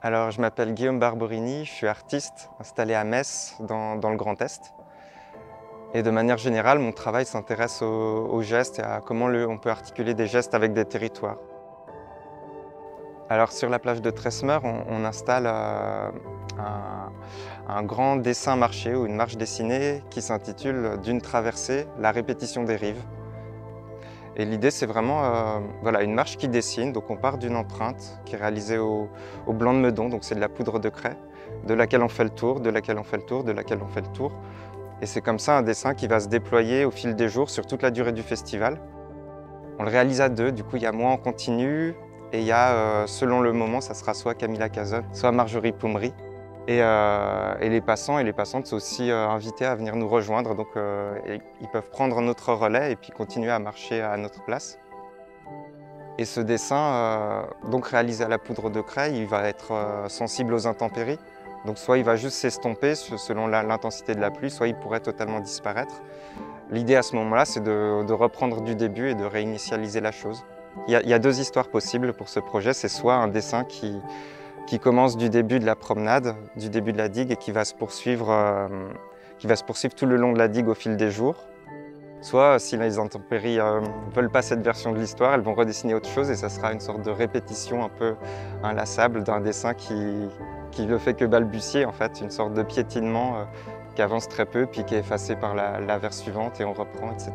Alors, je m'appelle Guillaume Barberini, je suis artiste installé à Metz, dans le Grand Est. Et de manière générale, mon travail s'intéresse aux gestes et à comment on peut articuler des gestes avec des territoires. Alors, sur la plage de Tresmer, on installe un grand dessin marché ou une marche dessinée qui s'intitule « D'une traversée, la répétition des rives ». Et l'idée, c'est vraiment voilà, une marche qui dessine. Donc on part d'une empreinte qui est réalisée au blanc de Meudon, donc c'est de la poudre de craie, de laquelle on fait le tour, de laquelle on fait le tour, de laquelle on fait le tour. Et c'est comme ça un dessin qui va se déployer au fil des jours sur toute la durée du festival. On le réalise à deux, du coup il y a moi en continu, et il y a, selon le moment, ça sera soit Camilla Cazon, soit Marjorie Poumry. Et les passants et les passantes sont aussi invités à venir nous rejoindre, donc ils peuvent prendre notre relais et puis continuer à marcher à notre place. Et ce dessin, donc réalisé à la poudre de craie, il va être sensible aux intempéries. Donc soit il va juste s'estomper selon l'intensité de la pluie, soit il pourrait totalement disparaître. L'idée à ce moment-là, c'est de reprendre du début et de réinitialiser la chose. Il y a deux histoires possibles pour ce projet. C'est soit un dessin qui commence du début de la promenade, du début de la digue et qui va se poursuivre tout le long de la digue au fil des jours. Soit, si les intempéries ne veulent pas cette version de l'histoire, elles vont redessiner autre chose et ça sera une sorte de répétition un peu inlassable d'un dessin qui ne fait que balbutier, en fait, une sorte de piétinement qui avance très peu puis qui est effacé par la verse suivante et on reprend, etc.